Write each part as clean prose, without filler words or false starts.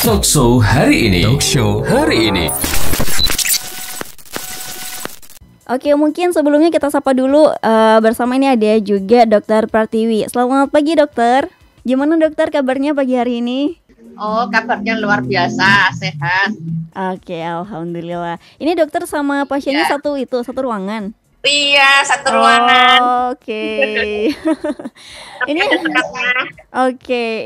Talkshow hari ini. Talkshow hari ini. Oke, mungkin sebelumnya kita sapa dulu bersama ini ada juga Dokter Pratiwi. Selamat pagi dokter. Gimana dokter kabarnya pagi hari ini? Oh, kabarnya luar biasa, sehat. Oke, alhamdulillah. Ini dokter sama pasiennya satu ruangan. Iya, satu ruangan. Oke.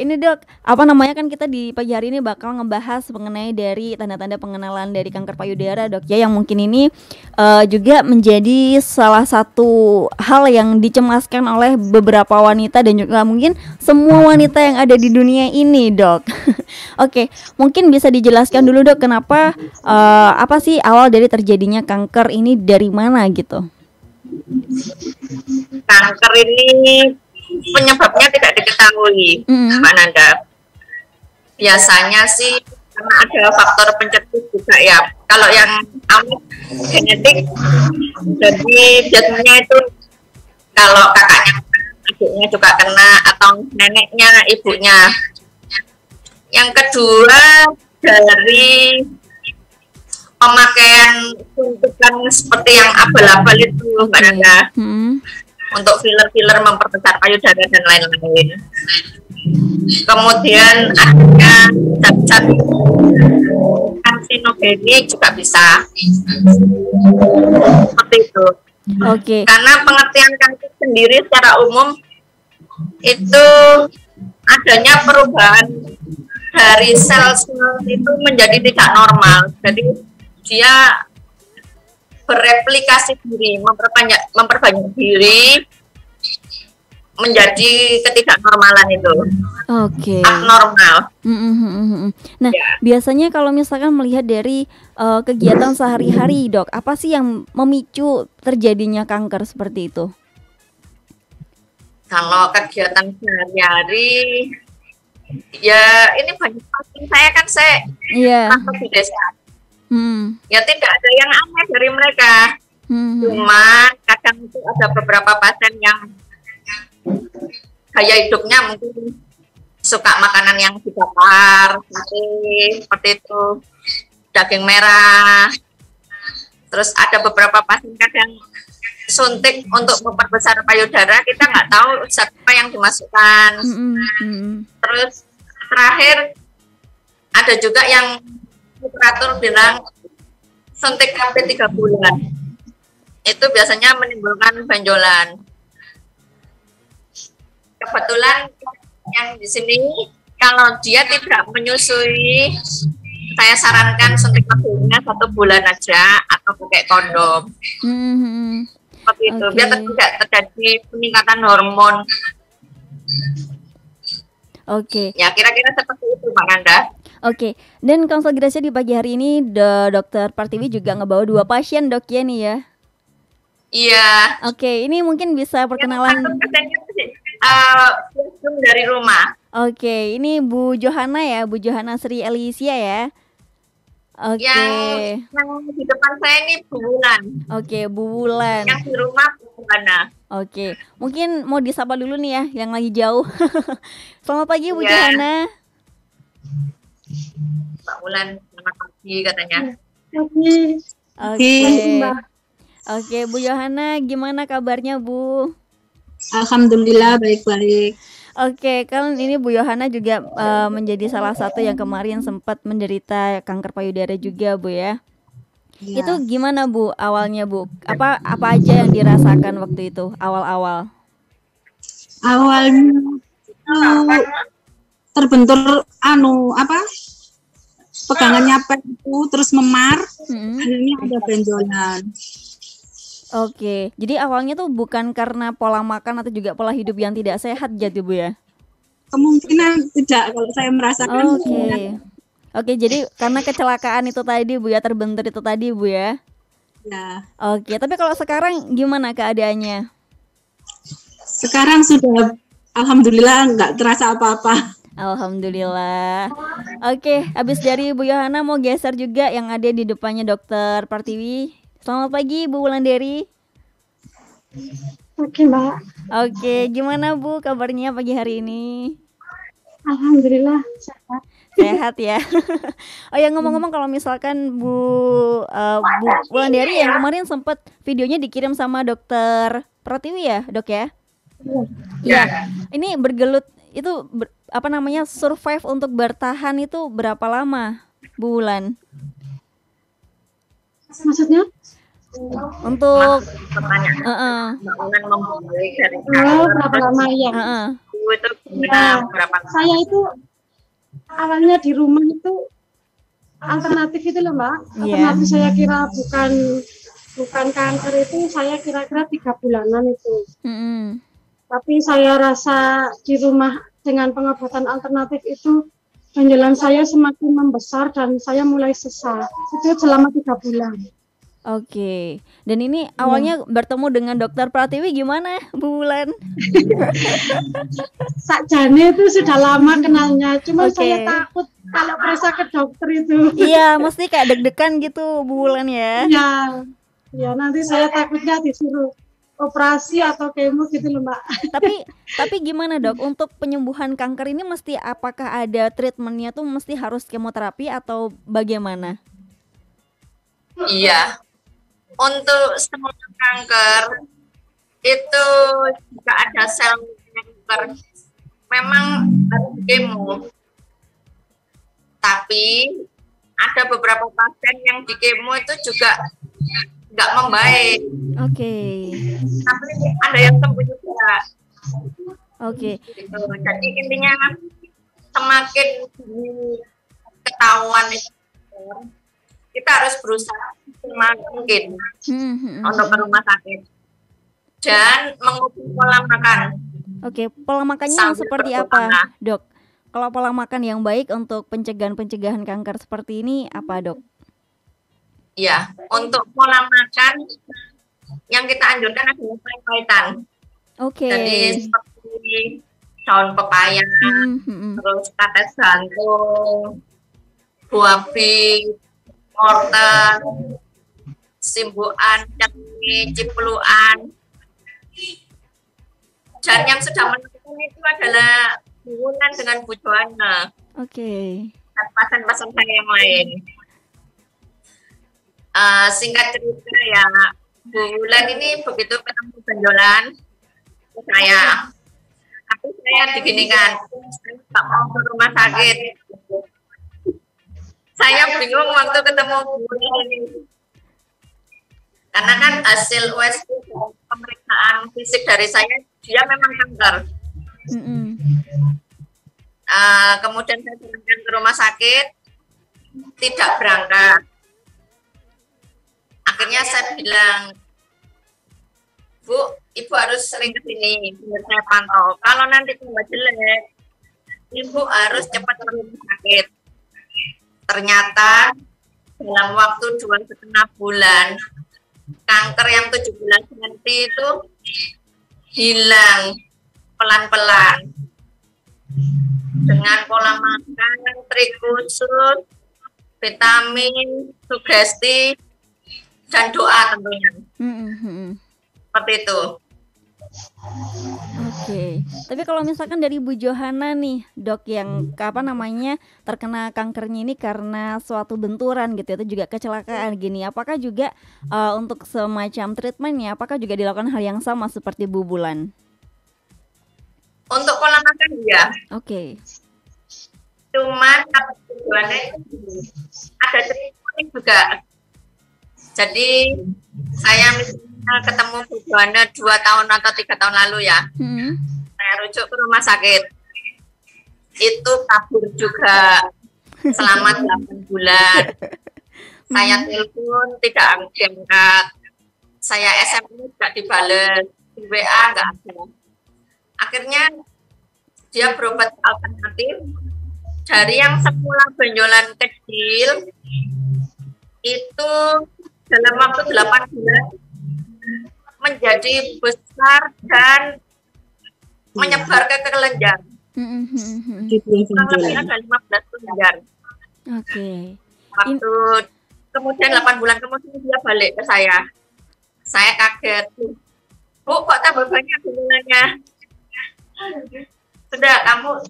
Ini dok, apa namanya kan kita di pagi hari ini bakal ngebahas mengenai dari tanda-tanda pengenalan dari kanker payudara dok ya, yang mungkin ini juga menjadi salah satu hal yang dicemaskan oleh beberapa wanita dan juga mungkin semua wanita yang ada di dunia ini dok. Oke, mungkin bisa dijelaskan dulu dok kenapa apa sih awal dari terjadinya kanker ini dari mana gitu? Kanker ini penyebabnya tidak diketahui, Mbak Nanda. Biasanya sih karena ada faktor pencetus juga ya. Kalau yang awal genetik, jadi biasanya itu kalau kakaknya, adiknya juga kena atau neneknya, ibunya. Yang kedua dari pemakaian suntikan seperti yang abal-abal itu Mbak Nanda, untuk filler-filler memperbesar payudara dan lain-lain. Kemudian ada zat-zat karsinogenik juga bisa seperti itu. Karena pengertian kanker sendiri secara umum itu adanya perubahan dari sel-sel itu menjadi tidak normal. Jadi dia bereplikasi diri, memperbanyak diri menjadi ketidaknormalan itu. Abnormal. Nah, biasanya kalau misalkan melihat dari kegiatan sehari-hari dok, apa sih yang memicu terjadinya kanker seperti itu? Kalau kegiatan sehari-hari, ya ini banyak pasien saya kan masuk di desa. Ya tidak ada yang aneh dari mereka. Cuma kadang itu ada beberapa pasien yang gaya hidupnya mungkin suka makanan yang dibakar, seperti itu, daging merah. Terus ada beberapa pasien kadang suntik untuk memperbesar payudara, kita nggak tahu zat apa yang dimasukkan. Terus terakhir ada juga yang operator bilang suntik sampai 3 bulan. Itu biasanya menimbulkan benjolan. Kebetulan yang di sini kalau dia tidak menyusui, saya sarankan suntik tabungnya 1 bulan aja atau pakai kondom. Seperti itu, biar tidak terjadi peningkatan hormon. Ya kira-kira seperti itu Mbak Nanda. Dan konsultasi di pagi hari ini Dokter Pratiwi juga ngebawa 2 pasien dok ya nih ya. Iya. Ini mungkin bisa perkenalan. Dari rumah. Ini Bu Johana ya, Bu Johana Sri Elisia ya. Yang di depan saya ini Bu Wulan. Bu Wulan. Yang di rumah Bu Johana. Mungkin mau disapa dulu nih ya, yang lagi jauh. Selamat pagi Bu Johana. Mbak Wulan, selamat pagi katanya. Bu Johana, gimana kabarnya Bu? Alhamdulillah baik-baik. Kan ini Bu Johana juga menjadi salah satu yang kemarin sempat menderita kanker payudara juga Bu ya. Itu gimana Bu awalnya Bu? Apa aja yang dirasakan waktu itu awal-awal? Awalnya terbentur pegangannya itu terus memar, akhirnya ada benjolan. Jadi awalnya tuh bukan karena pola makan atau juga pola hidup yang tidak sehat jadi Bu ya? Kemungkinan tidak kalau saya merasakan. Jadi karena kecelakaan itu tadi Bu ya, terbentur itu tadi Bu ya? Tapi kalau sekarang gimana keadaannya? Sekarang sudah alhamdulillah nggak terasa apa-apa. Alhamdulillah. Habis dari Bu Johana mau geser juga yang ada di depannya Dokter Pratiwi. Selamat pagi Bu Wulandari. Mbak. Gimana Bu kabarnya pagi hari ini? Alhamdulillah sehat. Sehat ya. Oh ya, ngomong-ngomong, kalau misalkan Bu Wulandari yang kemarin sempat videonya dikirim sama dokter Pratiwi ya, Dok ya? Iya. Ini bergelut itu survive untuk bertahan itu berapa lama, Bu Wulan? Maksudnya? Untuk pertanyaan memulai dari berapa lama ya? itu berapa? Saya itu awalnya di rumah itu alternatif itu loh Mbak. Alternatif saya kira bukan kanker itu, saya kira-kira 3 bulanan itu. Tapi saya rasa di rumah dengan pengobatan alternatif itu benjolan saya semakin membesar dan saya mulai sesak. Itu selama 3 bulan. Oke. Dan ini awalnya bertemu dengan dokter Pratiwi gimana, Bu Wulan? Sakjane itu sudah lama kenalnya, cuma saya takut kalau periksa ke dokter itu. Iya, mesti kayak deg-degan gitu, Bu Wulan ya. Iya, nanti saya takutnya disuruh operasi atau kemo gitu loh Mbak. Tapi gimana Dok, untuk penyembuhan kanker ini apakah ada treatmentnya tuh mesti harus kemoterapi atau bagaimana? Iya, untuk semua kanker itu jika ada sel kanker memang harus kemo. Tapi ada beberapa pasien yang di kemo itu juga nggak membaik. Tapi ada yang sembuh juga. Gitu. Jadi intinya semakin ketahuan itu, kita harus berusaha semakin mungkin untuk ke rumah sakit dan mengubah pola makan. Pola makannya yang seperti apa, Dok? Kalau pola makan yang baik untuk pencegahan kanker seperti ini apa, Dok? Ya, untuk pola makan yang kita anjurkan adalah pahit-pahitan. Jadi seperti daun pepaya, terus tetes jantung, buah bit, wortel, simbukan, cengkeh, cipluan. Dan yang sudah menentukan itu adalah Bu Wulan dengan Bu Joana. Dan pasien-pasien saya yang lain. Singkat cerita ya, Bu Wulan ini begitu ketemu benjolan saya diginikan, saya tak mau ke rumah sakit. Saya bingung waktu ketemu Bu Wulan ini. Karena kan hasil USG pemeriksaan fisik dari saya, dia memang kanker. Kemudian saya berangkat ke rumah sakit, tidak berangkat. Akhirnya saya bilang, Bu, Ibu harus sering ke sini, biar saya pantau. Kalau nanti tambah jelek, Ibu harus cepat ke rumah sakit. Ternyata dalam waktu 2,5 bulan, kanker yang 17 cm itu hilang pelan-pelan. Dengan pola makan, trikusut, vitamin, sugesti, dan doa tentunya. Seperti itu. Tapi kalau misalkan dari Bu Johanna nih, Dok, yang terkena kankernya ini karena suatu benturan gitu, itu juga kecelakaan gini, apakah juga untuk semacam treatmentnya, apakah juga dilakukan hal yang sama seperti Bu Wulan? Untuk pola makan ya. Cuman tujuannya ada treatment juga. Jadi saya misalnya ketemu Bu Johanna 2 tahun atau 3 tahun lalu ya, saya rujuk ke rumah sakit, itu kabur juga selama 8 bulan. Saya telepon tidak diangkat, saya SMS tidak dibales, WA nggak ada. Akhirnya dia berobat alternatif dari yang semula benjolan kecil itu dalam waktu 8 bulan menjadi besar dan menyebar ke kelenjar. Ada 15 kelenjar. Waktu kemudian 8 bulan kemudian dia balik ke saya. Saya kaget. Bu, kok tambah banyak benjolannya? Sudah, kamu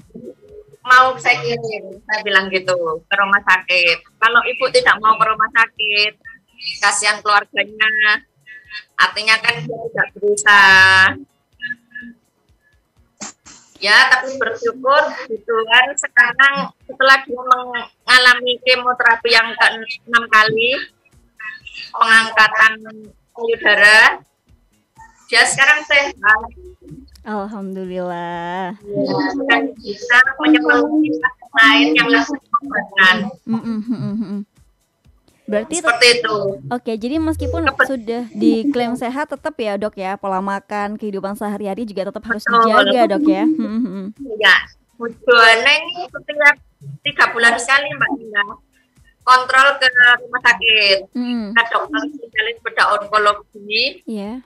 mau saya kirim, saya bilang gitu ke rumah sakit. Kalau ibu tidak mau ke rumah sakit, kasihan keluarganya. Artinya kan dia tidak berusaha. Ya, tapi bersyukur Tuhan sekarang setelah dia mengalami kemoterapi yang ke-6 kali, pengangkatan payudara, dia sekarang sehat. Alhamdulillah. Ya, dan bisa menyemangati pasien lain yang lagi pengobatan. Berarti seperti itu. Oke, jadi meskipun sudah diklaim sehat, tetap ya dok ya, pola makan, kehidupan sehari-hari juga tetap harus dijaga dok ya. Ya, tujuannya ini setiap 3 bulan sekali Mbak Nina kontrol ke rumah sakit, ke dokter spesialis bedah onkologi. Iya.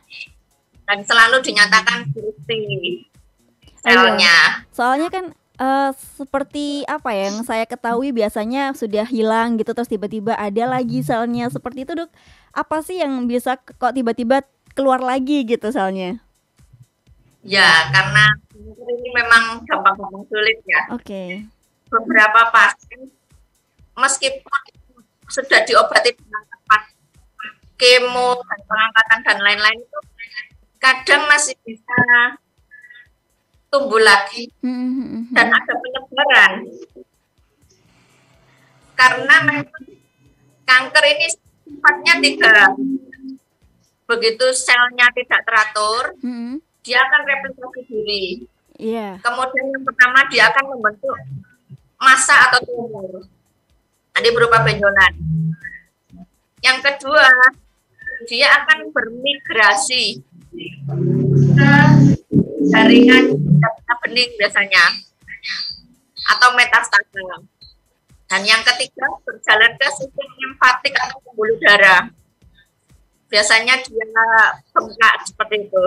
Dan selalu dinyatakan bersih selnya. Soalnya kan seperti apa ya, yang saya ketahui biasanya sudah hilang gitu terus tiba-tiba ada lagi selnya seperti itu dok. Apa sih yang bisa kok tiba-tiba keluar lagi gitu selnya? Ya karena ini memang gampang-gampang sulit ya. Oke. Beberapa pasien meskipun sudah diobati dengan tepat, kemo dan pengangkatan dan lain-lain itu kadang masih bisa tumbuh lagi dan ada penyebaran karena memang kanker ini sifatnya 3. Begitu selnya tidak teratur, dia akan replikasi diri. Kemudian yang pertama dia akan membentuk massa atau tumor, nanti berupa benjolan. Yang kedua dia akan bermigrasi ke jaringan bening biasanya atau metastase. Dan yang ketiga berjalan ke sistem limfatik atau pembuluh darah. Biasanya dia bengkak seperti itu.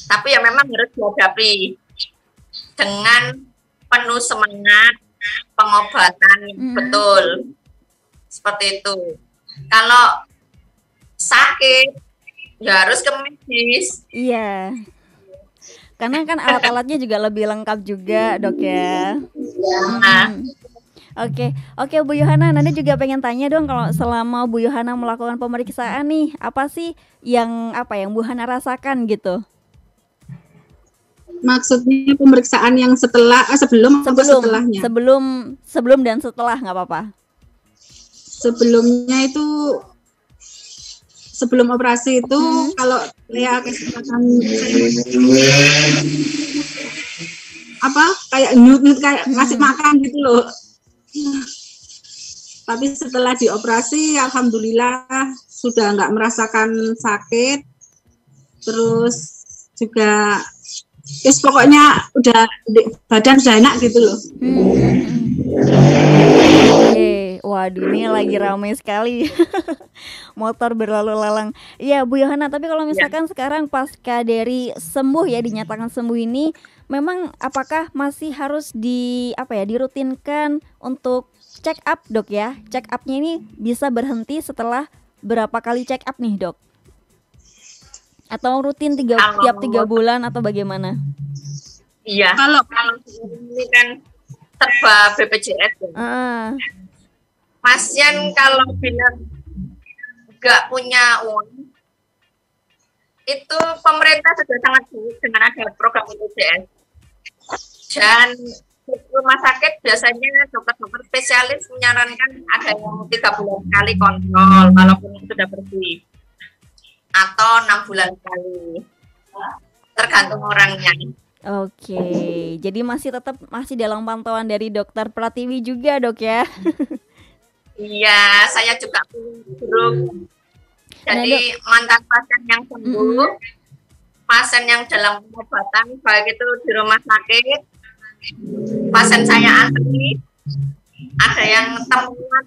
Tapi ya memang harus dihadapi dengan penuh semangat, pengobatan yang betul. Seperti itu. Kalau sakit ya harus ke medis. Iya. Karena kan alat-alatnya juga lebih lengkap juga dok ya. Oke Bu Yohana, Nanda juga pengen tanya dong, kalau selama Bu Yohana melakukan pemeriksaan nih, apa sih yang Bu Yohana rasakan gitu? Maksudnya pemeriksaan yang sebelum atau setelahnya? Sebelum dan setelah nggak apa-apa. Sebelumnya itu sebelum operasi itu kalau saya kesempatan kayak nyut kayak ngasih makan gitu loh. Tapi setelah dioperasi alhamdulillah sudah nggak merasakan sakit. Terus juga pokoknya udah badan sudah enak gitu loh. Waduh, ini lagi ramai sekali motor berlalu lalang. Iya Bu Yohana, tapi kalau misalkan sekarang pasca dari sembuh ya, dinyatakan sembuh ini, memang apakah masih harus dirutinkan untuk check up dok ya? Check upnya ini bisa berhenti setelah berapa kali check up nih dok? Atau rutin tiap 3 bulan atau bagaimana? Iya, kalau ini kan serba BPJS pasien kalau bilang nggak punya uang, itu pemerintah sudah sangat baik dengan ada program BPJS. Dan rumah sakit biasanya dokter-dokter spesialis menyarankan ada yang 3 bulan sekali kontrol walaupun sudah bersih, atau 6 bulan sekali, tergantung orangnya. Oke, jadi masih dalam pantauan dari dokter Pratiwi juga dok ya? Iya, saya juga punya grup. Jadi mantan pasien yang sembuh, pasien yang dalam pengobatan, baik itu di rumah sakit, pasien saya antri, ada yang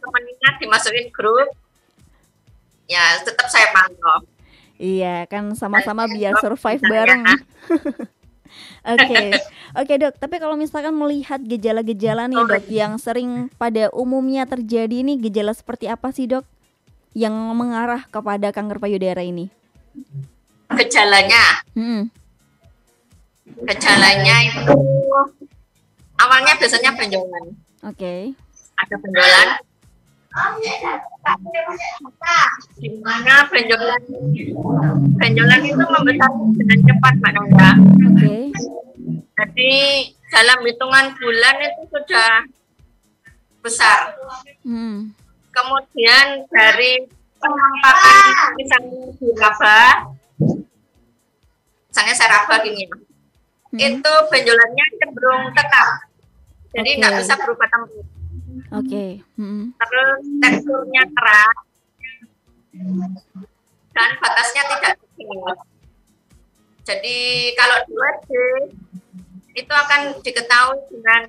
temennya dimasukin grup, ya tetap saya pantau. Iya, kan sama-sama biar survive bareng. Oke dok, tapi kalau misalkan melihat gejala-gejala nih dok yang sering pada umumnya terjadi, nih gejala seperti apa sih dok yang mengarah kepada kanker payudara ini? Gejalanya itu awalnya biasanya benjolan. Oke. Ada benjolan. Di mana benjolan itu membesar dengan cepat, Mbak Nanda. Oke. Jadi dalam hitungan bulan itu sudah besar. Kemudian dari penampakan misalnya diraba, misalnya saya raba gini, itu benjolannya cenderung tetap, jadi nggak bisa berubah tempat. Terus teksturnya keras dan batasnya tidak tinggi. Jadi kalau 2D itu akan diketahui dengan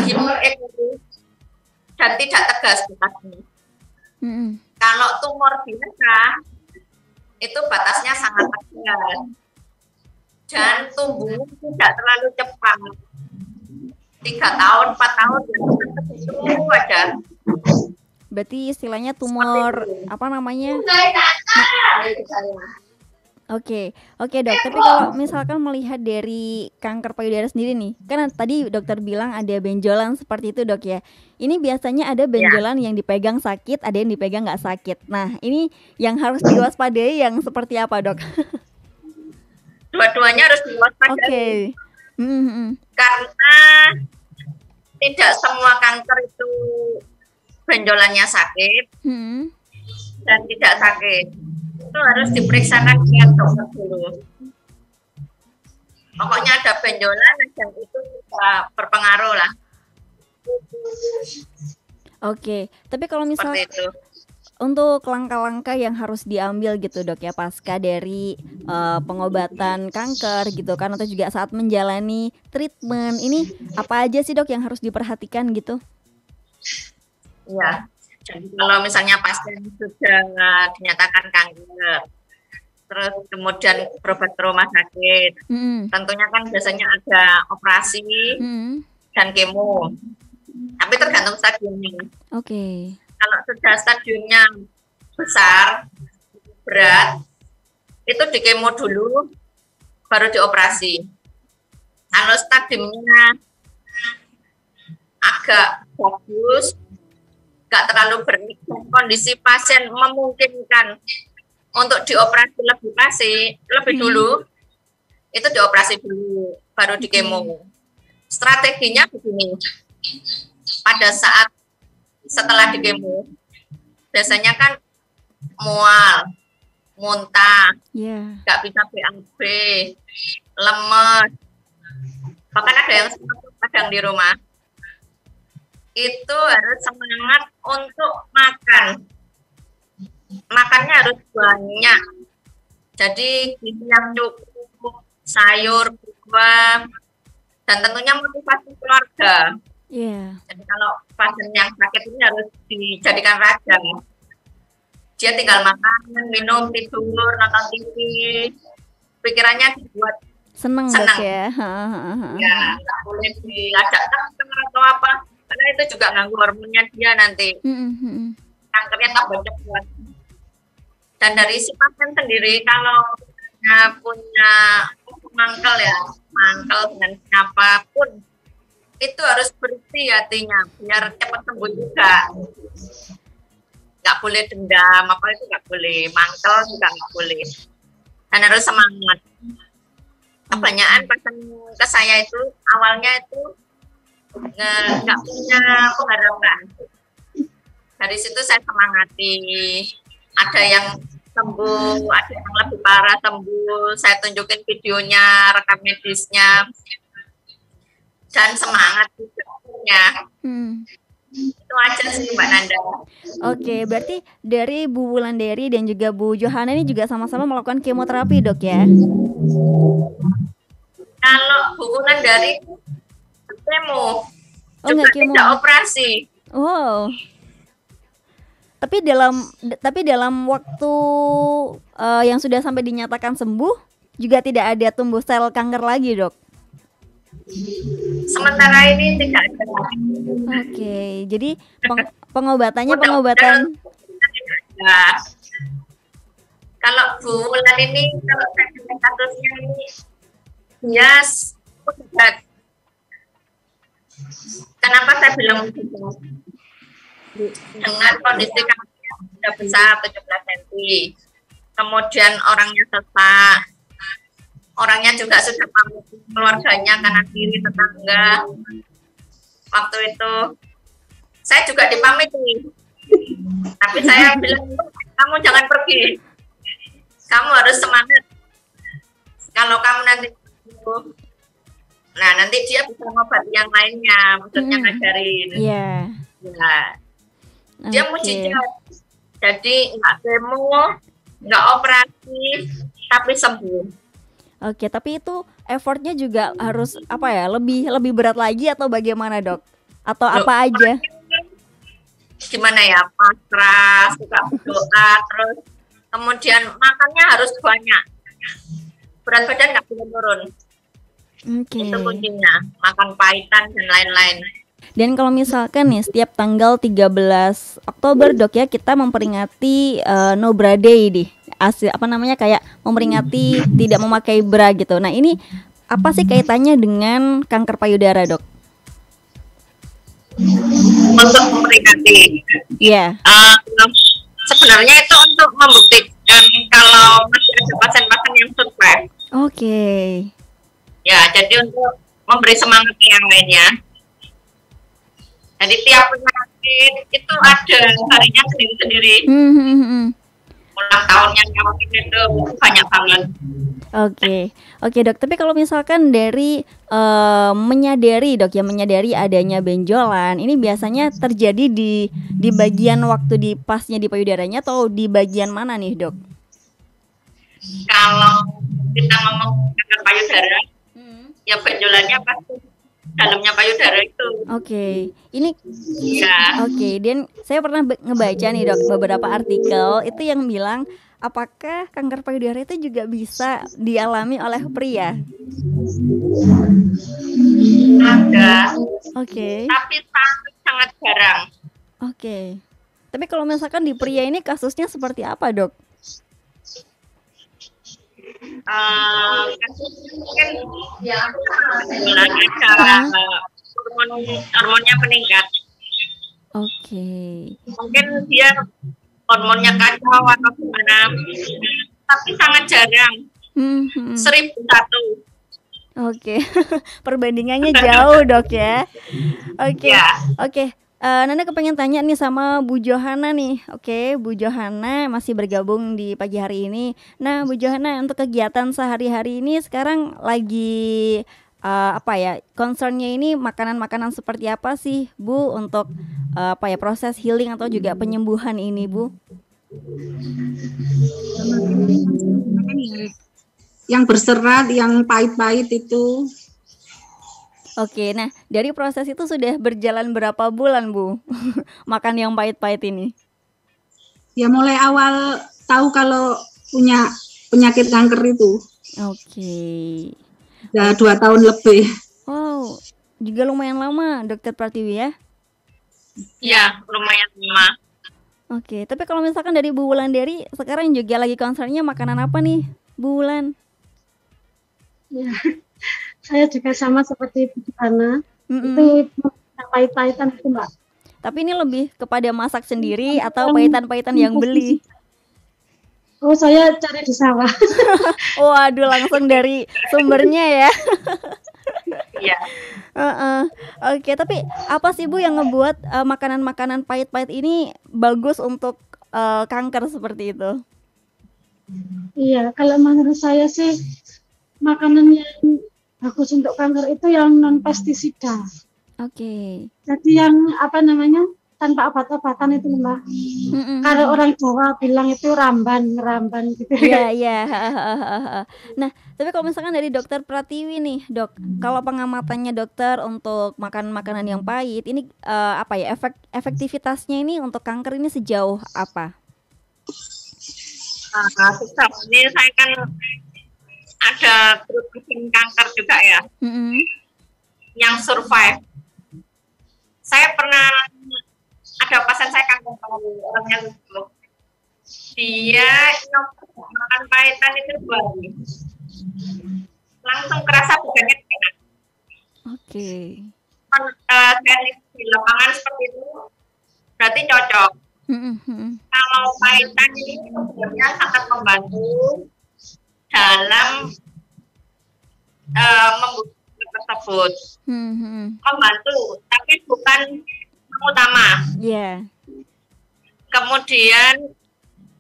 hiperekosis dan tidak tegas batasnya. Kalau tumor biasa itu batasnya sangat tegas dan tumbuh tidak terlalu cepat. 3 tahun, 4 tahun itu aja. Berarti istilahnya tumor apa namanya? Oke, dok. Tapi kalau misalkan melihat dari kanker payudara sendiri nih, kan tadi dokter bilang ada benjolan seperti itu, dok ya. Ini biasanya ada benjolan yang dipegang sakit, ada yang dipegang nggak sakit. Nah, ini yang harus diwaspadai yang seperti apa, dok? Dua-duanya harus diwaspadai. Karena tidak semua kanker itu benjolannya sakit dan tidak sakit. Itu harus diperiksakan ke dokter dulu. Pokoknya ada benjolan dan itu juga berpengaruh lah. Oke, tapi kalau misalnya untuk langkah-langkah yang harus diambil gitu, dok ya, pasca dari pengobatan kanker gitu kan, atau juga saat menjalani treatment, ini apa aja sih, dok, yang harus diperhatikan gitu? Ya, jadi kalau misalnya pasien sudah dinyatakan kanker, terus kemudian berobat ke rumah sakit, tentunya kan biasanya ada operasi dan kemo, tapi tergantung stadiumnya. Kalau sudah stadiumnya besar, berat, itu di kemo dulu, baru dioperasi. Kalau stadiumnya agak bagus, nggak terlalu berat, kondisi pasien memungkinkan untuk dioperasi lebih dulu, itu dioperasi dulu, baru di kemo. Strateginya begini, pada saat setelah di kemo, biasanya kan mual, muntah, nggak bisa BAB, lemes, bahkan ada yang kadang di rumah. Itu harus semangat untuk makan. Makannya harus banyak. Jadi gizi yang cukup, sayur, buah, dan tentunya motivasi keluarga. Jadi kalau pasien yang sakit ini harus dijadikan raja. Dia tinggal makan, minum, tidur, nonton TV, pikirannya dibuat senang. Ya, nggak boleh diajak kanker atau apa, karena itu juga ganggu hormonnya dia nanti. Kankernya tambah cepat. Dan dari si pasien sendiri, kalau punya mangkel dengan apapun, itu harus bersih hatinya biar cepat sembuh juga. Nggak boleh dendam, apa itu nggak boleh, mangkel juga nggak boleh. Dan harus semangat. Kebanyakan pasien ke saya itu awalnya itu nggak punya pengharapan. Dari situ saya semangati. Ada yang sembuh, ada yang lebih parah sembuh. Saya tunjukin videonya, rekam medisnya. Dan semangat juga punya. Itu aja sih, Mbak Nanda. Oke, berarti dari Bu Wulandari dan juga Bu Johanna ini juga sama-sama melakukan kemoterapi, dok ya? Kalau Bu Wulandari kemo, juga tidak operasi. Tapi dalam waktu yang sudah sampai dinyatakan sembuh juga tidak ada tumbuh sel kanker lagi, dok? Sementara ini tidak ada. Jadi pengobatannya pengobatan. Kalau Bu Wulan ini, kalau kasusnya ini, dia sudah Kenapa saya bilang begitu? Dengan kondisi kaki yang sudah besar 17 cm, kemudian orangnya sesak, orangnya juga sudah pamit keluarganya, kanan kiri tetangga. Waktu itu saya juga dipamiti, tapi saya bilang, kamu jangan pergi, kamu harus semangat. Kalau kamu nanti, nah nanti dia bisa ngobati yang lainnya, maksudnya ngajarin. Iya. Nah, dia mujizat, jadi nggak kemo, nggak operasi, tapi sembuh. Oke, tapi itu effortnya juga harus apa ya? Lebih berat lagi atau bagaimana, Dok? Atau apa aja? Gimana ya? Pasrah, suka berdoa, terus kemudian makannya harus banyak. Berat badan nggak boleh turun. Oke. Itu kuncinya, makan pahitan dan lain-lain. Dan kalau misalkan nih setiap tanggal 13 Oktober, Dok ya, kita memperingati No Bra Day nih. Apa namanya, kayak memperingati tidak memakai bra gitu. Nah, ini apa sih kaitannya dengan kanker payudara, Dok? Untuk memperingati. Iya. Sebenarnya itu untuk membuktikan kalau masih ada pasien-pasien yang survive. Oke. Ya, jadi untuk memberi semangat yang lainnya. Jadi tiap penyakit itu ada harinya sendiri-sendiri. Ulang tahunnya mungkin itu banyak banget. Oke Dok. Tapi kalau misalkan dari menyadari, Dok ya, menyadari adanya benjolan, ini biasanya terjadi di bagian waktu di pasnya di payudaranya atau di bagian mana nih, Dok? Kalau kita ngomong kanker payudara, ya benjolannya pasti dalamnya payudara itu. Oke. Ini ya. Oke, dan saya pernah ngebaca nih, Dok, beberapa artikel itu yang bilang apakah kanker payudara itu juga bisa dialami oleh pria? Ada. Oke. Tapi sangat jarang. Oke. Tapi kalau misalkan di pria ini kasusnya seperti apa, Dok? Mungkin ya hormonnya meningkat. Oke. Mungkin dia hormonnya kacau atau gimana, tapi sangat jarang. 1001. Oke. Perbandingannya jauh, Dok ya. Oke. Oke. Nana kepengen tanya nih sama Bu Johana nih. Oke, Bu Johana masih bergabung di pagi hari ini. Nah, Bu Johana, untuk kegiatan sehari-hari ini sekarang lagi apa ya, concernnya ini makanan-makanan seperti apa sih, Bu, untuk apa ya, proses healing atau juga penyembuhan ini, Bu? Yang berserat, yang pahit-pahit itu. Oke, nah dari proses itu sudah berjalan berapa bulan, Bu? Makan yang pahit-pahit ini? Ya mulai awal tahu kalau punya penyakit kanker itu. Oke. Udah 2 tahun lebih. Wow, juga lumayan lama, Dokter Pratiwi ya? Iya, lumayan lama. Oke, tapi kalau misalkan dari Bu Wulandari sekarang juga lagi concernnya makanan apa nih, Bu Wulan? Ya. Saya juga sama seperti Bu Johana, itu pahit-pahitan itu, Mbak. Tapi ini lebih kepada masak sendiri atau pahitan-pahitan yang beli? Oh, saya cari di sawah. Waduh, langsung dari sumbernya ya. Iya. Oke, tapi apa sih, Bu, yang ngebuat makanan-makanan pahit-pahit ini bagus untuk kanker seperti itu? Iya, kalau menurut saya sih makanan yang bagus untuk kanker itu yang non pestisida. Oke. Jadi yang apa namanya, tanpa obat-obatan itu, Mbak. Kalau orang Jawa bilang itu ramban gitu. Iya. Nah, tapi kalau misalkan dari Dokter Pratiwi nih, Dok, kalau pengamatannya dokter untuk makan makanan yang pahit ini apa ya, efektivitasnya ini untuk kanker ini sejauh apa? Ini saya kan ada grup kanker juga ya, yang survive. Saya pernah ada pasien saya kanker paru, orangnya lugu. Dia makan pahitan itu 2 hari, langsung kerasa badannya enak. Oke. teknik di lapangan seperti itu berarti cocok. Kalau kaitan ini sebenarnya sangat membantu dalam membuat tersebut. Membantu, tapi bukan yang utama. Kemudian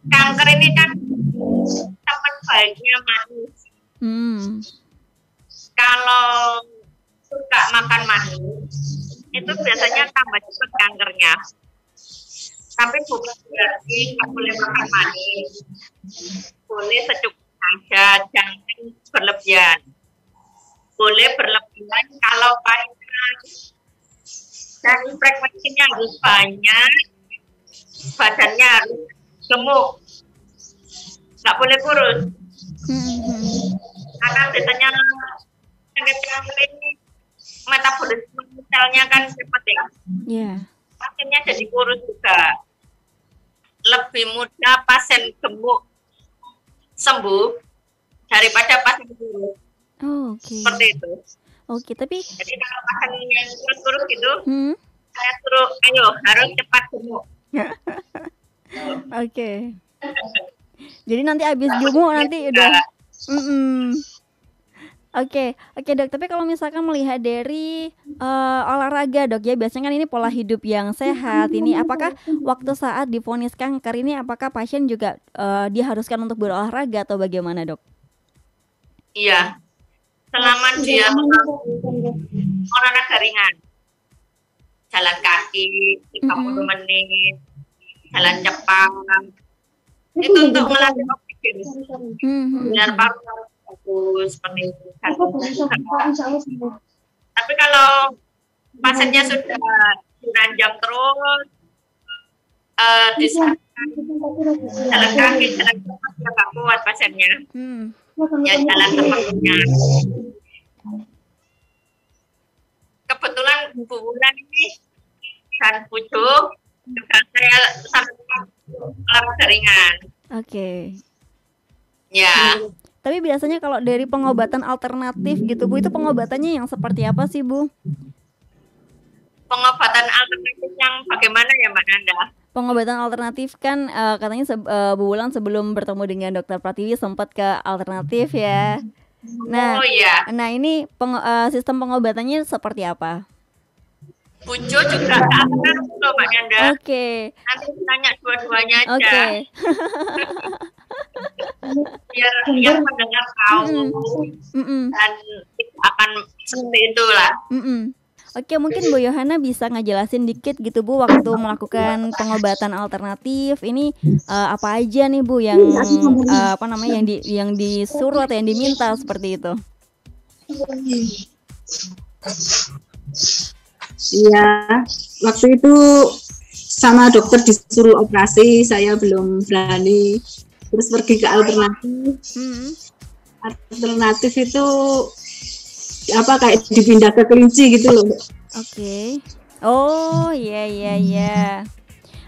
kanker ini kan teman baiknya manis. Kalau suka makan manis, itu biasanya tambah cepat kankernya. Tapi bukan berarti nggak boleh makan manis. Boleh secukupnya saja, jangan berlebihan. Boleh berlebihan kalau kaitan dan frekuensinya harus banyak, badannya harus gemuk, nggak boleh kurus. Karena biasanya penyakit kanker ini metabolisme selnya kan cepat ya. Pasiennya jadi kurus juga. Lebih mudah pasien gemuk sembuh daripada pasien kurus. Seperti itu. Tapi jadi kalau pasien yang kurus gitu, saya suruh ayo harus cepat gemuk. Jadi nanti habis gemuk nanti udah. Oke dok, tapi kalau misalkan melihat dari olahraga dok ya, biasanya kan ini pola hidup yang sehat ini, apakah waktu saat divonis kanker ini apakah pasien juga diharuskan untuk berolahraga atau bagaimana dok? Iya, selama dia olahraga ringan, jalan kaki 30 menit, jalan cepat, itu untuk melatih oksigen biar paru-paru bagus seperti itu. Tapi kalau pasiennya sudah diranjang terus, jalan kaki, jalan cepat nggak kuat pasiennya, ya jalan tempatnya. Kebetulan Bu Wulan ini dan Pujo juga saya sampaikan olahraga ringan. Ya. Tapi biasanya kalau dari pengobatan alternatif gitu Bu, itu pengobatannya yang seperti apa sih Bu? Pengobatan alternatif yang bagaimana ya Mbak Nanda? Pengobatan alternatif kan katanya Bu Wulan sebelum bertemu dengan Dokter Pratiwi sempat ke alternatif ya. Nah, nah ini sistem pengobatannya seperti apa? Pujo juga akan loh Mbak Nanda. Nanti tanya dua-duanya aja. Biar yang mendengar tahu dan akan seperti itulah. Mungkin Bu Yohana bisa ngejelasin dikit gitu Bu, waktu melakukan pengobatan alternatif ini apa aja nih Bu yang yang disuruh atau yang diminta seperti itu? Iya, waktu itu sama dokter disuruh operasi, saya belum berani. Terus pergi ke alternatif. Alternatif itu apa kayak dipindah ke kelinci gitu loh. Oh iya.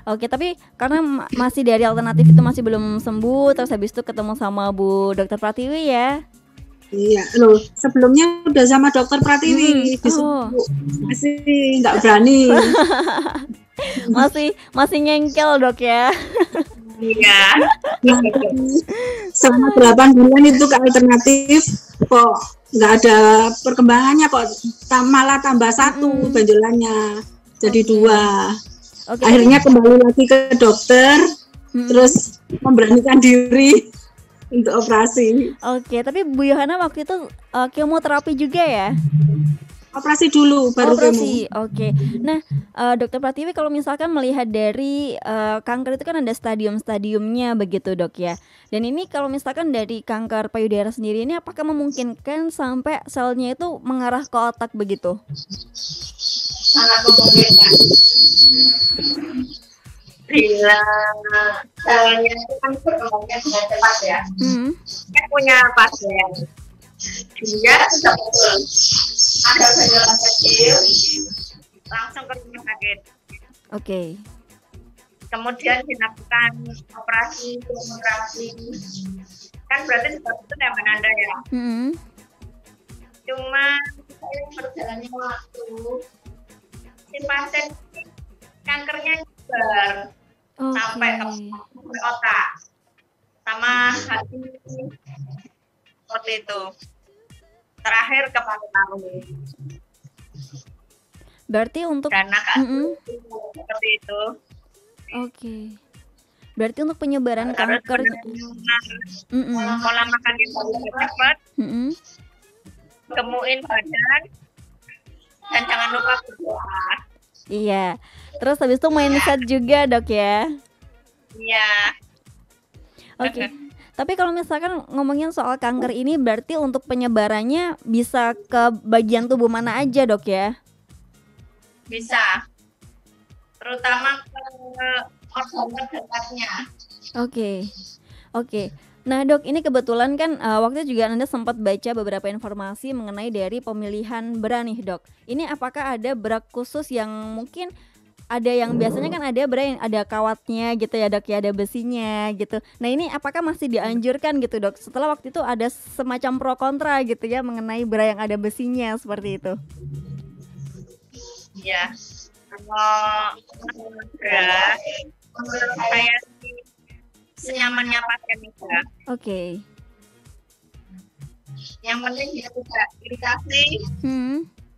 Tapi karena masih dari alternatif itu masih belum sembuh, terus habis itu ketemu sama Bu Dokter Pratiwi ya. Iya loh, sebelumnya udah sama Dokter Pratiwi, masih nggak berani. masih ngengkel dok ya. Iya. Selama 8 bulan itu ke alternatif kok nggak ada perkembangannya, kok malah tambah 1 benjolannya jadi 2. Akhirnya kembali lagi ke dokter, terus memberanikan diri untuk operasi. Tapi Bu Yohana waktu itu kemoterapi juga ya? Operasi dulu baru kemo. Nah, Dokter Pratiwi kalau misalkan melihat dari kanker itu kan ada stadium-stadiumnya begitu dok ya. Dan ini kalau misalkan dari kanker payudara sendiri ini apakah memungkinkan sampai selnya itu mengarah ke otak begitu? Sangat memungkinkan. Bila selnya itu kan perkembangannya dengan cepat ya. Saya punya pasien. Dia sudah betul ada benjolan kecil, langsung ke rumah sakit. Kemudian dilakukan operasi kemoterasi. Kan berarti seperti itu ya Mbak Nanda ya. Cuma saya berjalannya waktu si pasien kankernya nyebar sampai ke otak sama hati seperti itu. Terakhir ke paru-paru. Berarti untuk seperti itu. Oke. Berarti untuk penyebaran kanker pola makan yang cepat, gemuin badan, dan jangan lupa berdoa. Iya. Terus habis itu mindset juga, Dok ya. Iya. Oke. Tapi kalau misalkan ngomongin soal kanker ini berarti untuk penyebarannya bisa ke bagian tubuh mana aja, Dok ya? Bisa. Terutama ke organ terdekatnya. Oke. Nah, Dok, ini kebetulan kan waktu itu juga Anda sempat baca beberapa informasi mengenai dari pemilihan bra nih, Dok. Ini apakah ada bra khusus yang mungkin ada yang biasanya kan ada bra yang ada kawatnya gitu ya, Dok ya, ada besinya gitu. Nah, ini apakah masih dianjurkan gitu, Dok? Setelah waktu itu ada semacam pro kontra gitu ya mengenai bra yang ada besinya seperti itu. Ya, kalau bra menurut saya senyamannya pasien juga. Oke. Yang penting dia tidak iritasi,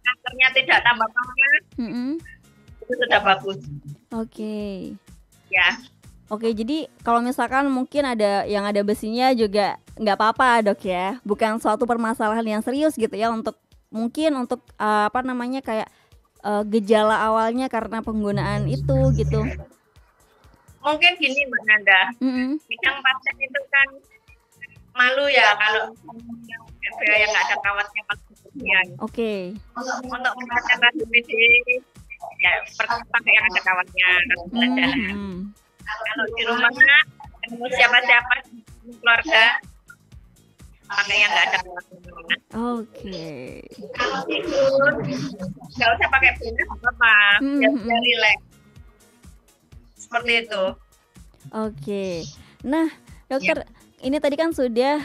kankernya tidak tambah parah, itu sudah bagus. Oke. Ya. Oke, jadi kalau misalkan mungkin ada yang ada besinya juga nggak apa-apa, Dok ya. Bukan suatu permasalahan yang serius gitu ya untuk mungkin untuk kayak gejala awalnya karena penggunaan itu gitu. Mungkin gini Mbak Nanda, kadang pasien itu kan malu ya kalau yang nggak ada kawatnya pas kemudian. Oke. Untuk menggunakan BPD ya pakai yang ada kawatnya. Kalau di rumah siapa-siapa keluarga pakai yang nggak ada kawatnya. Oke. Kalau tidur nggak usah pakai benda apa-apa, biar relax. Seperti itu. Oke. Nah, Dokter, ini tadi kan sudah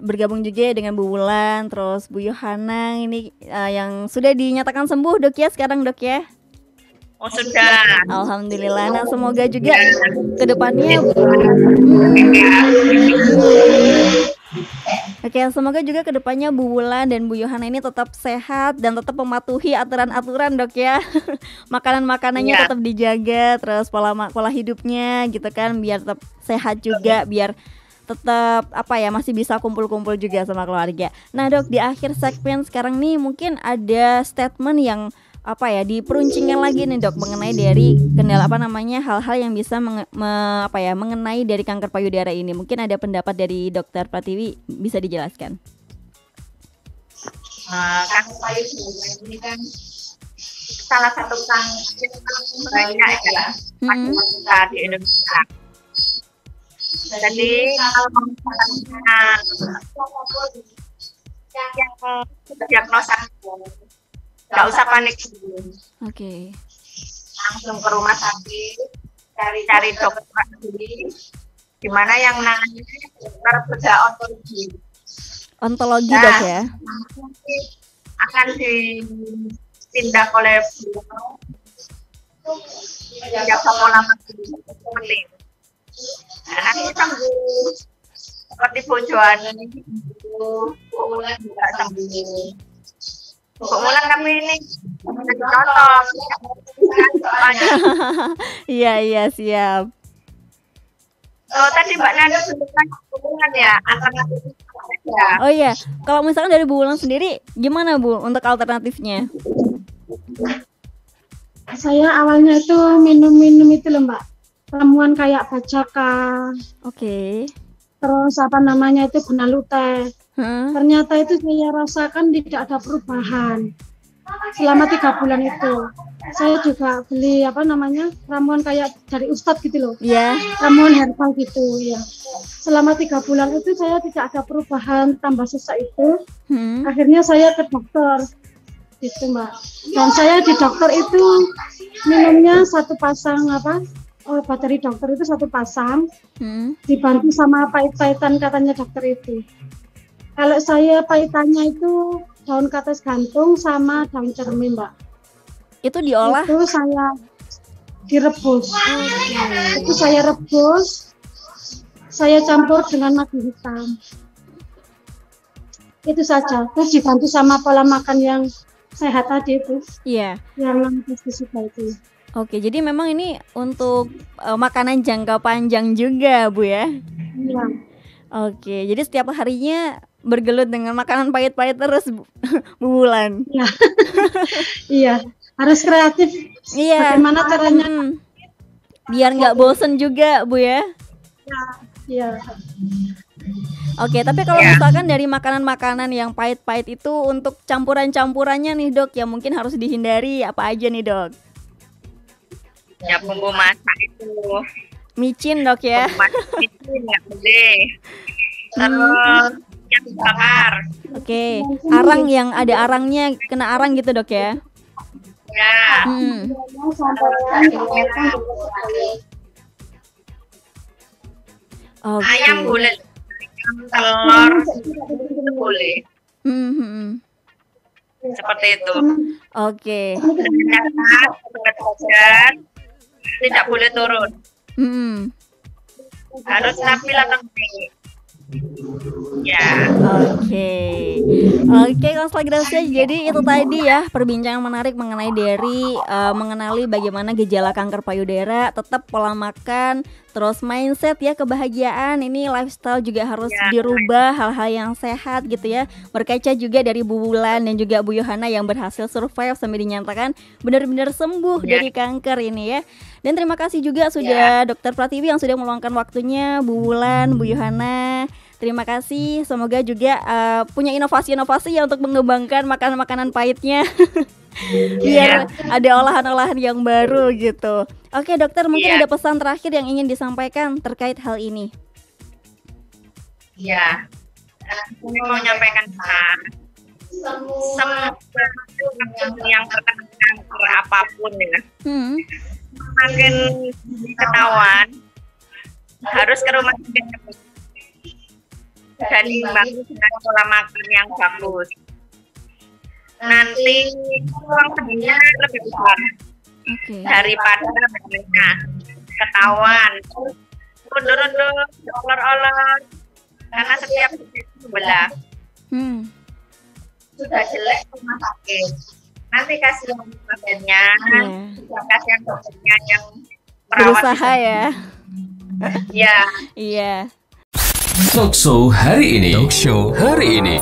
bergabung juga dengan Bu Wulan, terus Bu Yohana ini yang sudah dinyatakan sembuh, Dok ya sekarang, Dok ya? Oh, sudah. Alhamdulillah. Nah, semoga juga ke depannya Oke, semoga juga kedepannya Bu Wulan dan Bu Yohana ini tetap sehat dan tetap mematuhi aturan-aturan, Dok ya. Makanan-makanannya tetap dijaga, terus pola hidupnya gitu kan, biar tetap sehat juga, biar tetap masih bisa kumpul-kumpul juga sama keluarga. Nah, Dok, di akhir segmen sekarang nih mungkin ada statement yang diperuncingkan lagi nih, Dok, mengenai dari kendala hal-hal yang bisa mengenai dari kanker payudara ini. Mungkin ada pendapat dari Dokter Pratiwi, bisa dijelaskan? Kanker payudara ini kan salah satu kanker banyak ya kita di Indonesia. Jadi kalau yang diagnosa nggak usah panik dulu. Oke. Langsung ke rumah sakit, cari dokter sendiri. Gimana yang nangani dokter bedah ontologi. Ontologi, Dok ya. Akan ditindak oleh jaga pola makan seperti itu. Nanti sembuh seperti bojoan ini, bulan juga sembuh. Bulan kami ini contoh. Iya siap. Tadi Mbak Nanda sebutkan hubungan ya alternatif. Oh iya, kalau misalkan dari Bu Wulan sendiri gimana, Bu, untuk alternatifnya? Saya awalnya itu minum itu loh, Mbak, ramuan kayak bacaka. Oke. Terus itu benalute. Ternyata itu saya rasakan tidak ada perubahan selama 3 bulan itu. Saya juga beli ramuan kayak dari Ustadz gitu loh. Ramuan herbal gitu ya. Selama 3 bulan itu saya tidak ada perubahan, tambah sesak itu. Akhirnya saya ke dokter gitu, Mbak. Dan saya di dokter itu minumnya satu pasang obat dari dokter itu satu pasang, dibantu sama pahit-pahitan katanya dokter itu. Kalau saya pahitannya itu daun kates gantung sama daun cermin, Mbak. Itu diolah? Itu saya direbus. Itu saya rebus, saya campur dengan madu hitam. Itu saja. Terus dibantu sama pola makan yang sehat tadi itu. Iya. Yang pestisida itu. Oke, jadi memang ini untuk makanan jangka panjang juga, Bu ya? Iya. Oke, jadi setiap harinya bergelut dengan makanan pahit-pahit terus, Bu Wulan. Iya. Iya, harus kreatif. Iya. Bagaimana caranya? Biar nggak bosen juga, Bu ya? Iya. Oke, tapi kalau misalkan dari makanan-makanan yang pahit-pahit itu untuk campuran-campurannya nih Dok, yang mungkin harus dihindari apa aja nih Dok? Ya bumbu masak itu. Micin Dok ya? Bumbu masak itu nggak boleh. Terus yang dibakar. Oke, arang yang ada arangnya, kena arang gitu Dok ya? Ya. Ayam boleh. Telur itu boleh. Seperti itu. Oke. Tidak boleh turun. Harus stabil atau naik. Ya. Oke, konslagrasi. Jadi itu tadi ya perbincangan menarik mengenai dari mengenali bagaimana gejala kanker payudara, tetap pola makan, terus mindset ya, kebahagiaan, ini lifestyle juga harus dirubah, hal-hal yang sehat gitu ya. Berkaca juga dari Bu Wulan dan juga Bu Yohana yang berhasil survive sampai dinyatakan benar-benar sembuh dari kanker ini ya. Dan terima kasih juga sudah Dokter Pratiwi yang sudah meluangkan waktunya, Bu Wulan, Bu Yohana. Terima kasih, semoga juga punya inovasi-inovasi ya untuk mengembangkan makanan-makanan pahitnya. Biar ada olahan-olahan yang baru gitu. Oke dokter, mungkin ada pesan terakhir yang ingin disampaikan terkait hal ini. Iya, saya mau menyampaikan semua yang terkena kanker apapun ya, makin ketahuan harus ke rumah sakit dan dibantu dengan pola makan yang bagus. Nanti uang sembuhnya lebih besar daripada mereka ketahuan undur-undur, olor-olor, karena setiap sebelah sudah jelek rumah sakit. Nanti kasih pasiennya, kasih dokternya yang berusaha ya. Iya. Iya. Talkshow hari ini.